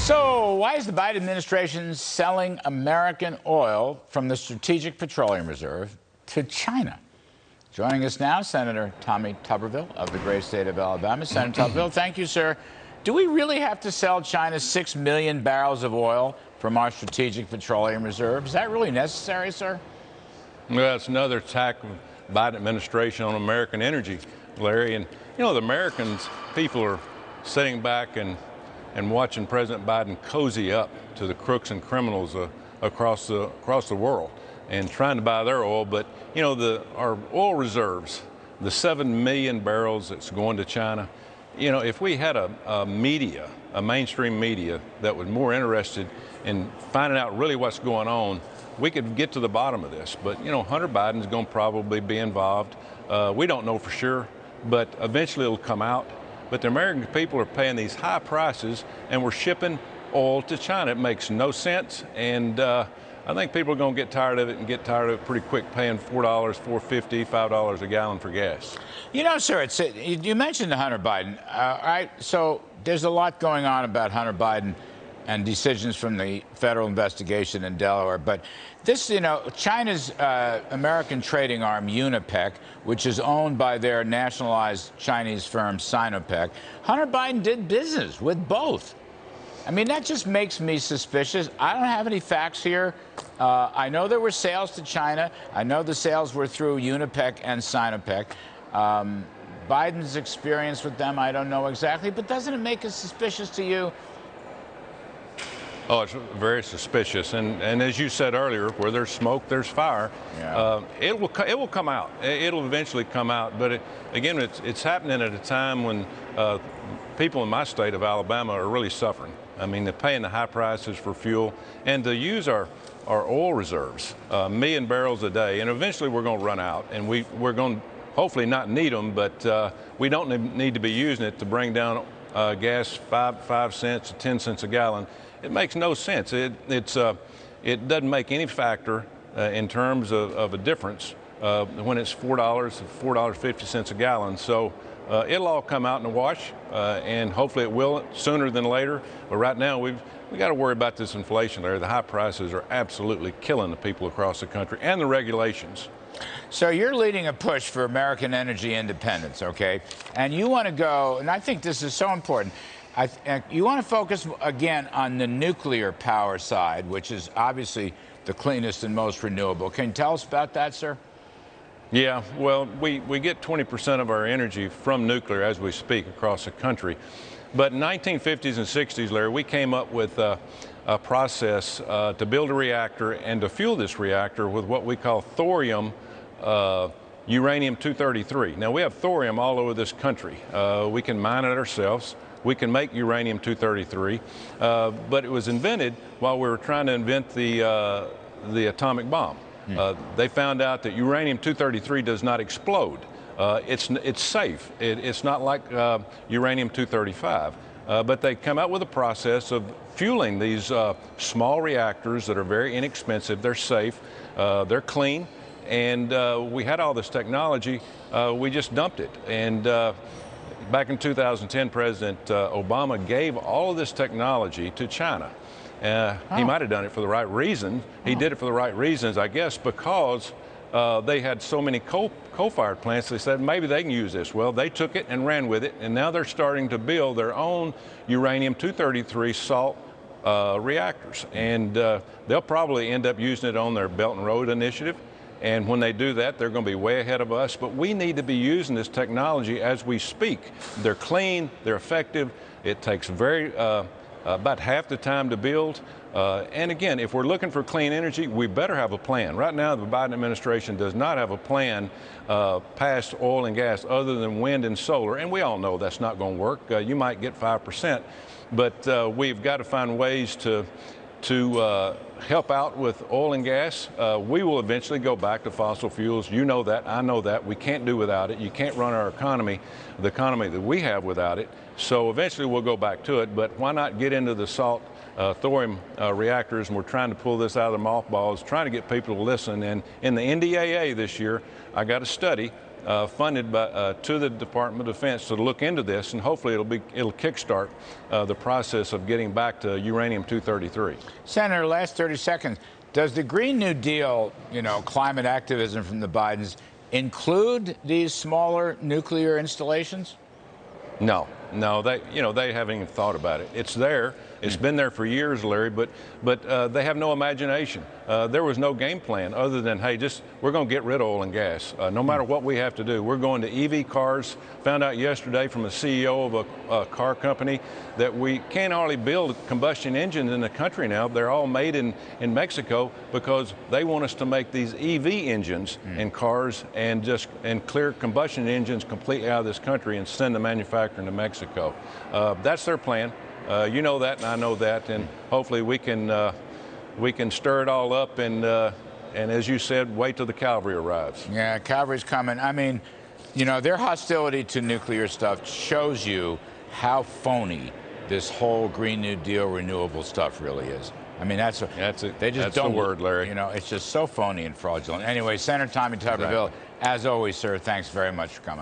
So, why is the Biden administration selling American oil from the Strategic Petroleum Reserve to China? Joining us now, Senator Tommy Tuberville of the great state of Alabama. Senator Tuberville, thank you, sir. Do we really have to sell China 6 million barrels of oil from our Strategic Petroleum Reserve? Is that really necessary, sir? Well, it's another attack of the Biden administration on American energy, Larry. And, you know, the Americans, people are sitting back and watching President Biden cozy up to the crooks and criminals across the world and trying to buy their oil. But, you know, our oil reserves, the 7 million barrels that's going to China, you know, if we had a mainstream media that was more interested in finding out really what's going on, we could get to the bottom of this. But, you know, Hunter Biden's going to probably be involved. We don't know for sure, but eventually it'll come out. But the American people are paying these high prices, and we're shipping oil to China. It makes no sense, and I think people are going to get tired of it and get tired of it pretty quick, paying $4, $4.50, $5 a gallon for gas. You know, sir, you mentioned Hunter Biden. All right, so there's a lot going on about Hunter Biden and decisions from the federal investigation in Delaware. But this, you know, China's American trading arm, Unipec, which is owned by their nationalized Chinese firm, Sinopec, Hunter Biden did business with both. I mean, that just makes me suspicious. I don't have any facts here. I know there were sales to China. I know the sales were through Unipec and Sinopec. Biden's experience with them, I don't know exactly. But doesn't it make it suspicious to you? Oh, it's very suspicious, and as you said earlier, where there's smoke, there's fire. Yeah. It will come out. It'll eventually come out. But again, it's happening at a time when people in my state of Alabama are really suffering. I mean, they're paying the high prices for fuel, and to use our oil reserves, 1 million barrels a day, and eventually we're going to run out, and we're going to hopefully not need them, but we don't need to be using it to bring down gas 5 cents to 10 cents a gallon. It makes no sense. It doesn't make any factor in terms of a difference when it's $4 to $4.50 a gallon. So it'll all come out in the wash, and hopefully it will sooner than later. But right now we got to worry about this inflation there. The high prices are absolutely killing the people across the country, and the regulations. So you're leading a push for American energy independence, okay? And you want to go, and I think this is so important. You want to focus again on the nuclear power side, which is obviously the cleanest and most renewable. Can you tell us about that, sir? Yeah, well, we get 20% of our energy from nuclear as we speak across the country. But in 1950s and 60s, Larry, we came up with a process to build a reactor and to fuel this reactor with what we call thorium uranium-233. Now, we have thorium all over this country. We can mine it ourselves. We can make uranium-233, but it was invented while we were trying to invent the atomic bomb. They found out that uranium-233 does not explode. It's safe. It's not like uranium-235. But they come out with a process of fueling these small reactors that are very inexpensive. They're safe. They're clean. And we had all this technology. We just dumped it. And back in 2010, President Obama gave all of this technology to China. He might have done it for the right reason. He did it for the right reasons, I guess, because they had so many coal-fired plants. They said maybe they can use this. Well, they took it and ran with it, and now they're starting to build their own uranium-233 salt reactors. And they'll probably end up using it on their Belt and Road Initiative. And when they do that, they're going to be way ahead of us. But we need to be using this technology as we speak. They're clean, they're effective. It takes about half the time to build. And again, if we're looking for clean energy, we better have a plan. Right now, the Biden administration does not have a plan past oil and gas other than wind and solar. And we all know that's not going to work. You might get 5%. But we've got to find ways to help out with oil and gas. We will eventually go back to fossil fuels. You know that. I know that. We can't do without it. You can't run our economy, the economy that we have, without it. So eventually we'll go back to it. But why not get into the salt thorium reactors? And we're trying to pull this out of the mothballs, trying to get people to listen. And in the NDAA this year, I got a study funded to the Department of Defense to look into this, and hopefully it'll kickstart the process of getting back to uranium-233. Senator, last 30 seconds. Does the Green New Deal, climate activism from the Bidens, include these smaller nuclear installations? No, they haven't even thought about it. It's there. It's been there for years, Larry, but they have no imagination. There was no game plan other than, hey, we're going to get rid of oil and gas. No matter what we have to do. We're going to EV cars. Found out yesterday from a CEO of a car company that we can't hardly build combustion engines in the country now. They're all made in Mexico because they want us to make these EV engines in cars and clear combustion engines completely out of this country and send the manufacturing to Mexico. That's their plan. You know that, and I know that, and hopefully we can stir it all up and as you said, wait till the cavalry arrives. Yeah, cavalry's coming. I mean, their hostility to nuclear stuff shows you how phony this whole Green New Deal renewable stuff really is. I mean, that's the word, Larry. It's just so phony and fraudulent. Anyway, Senator Tommy Tuberville, as always, sir, thanks very much for coming on.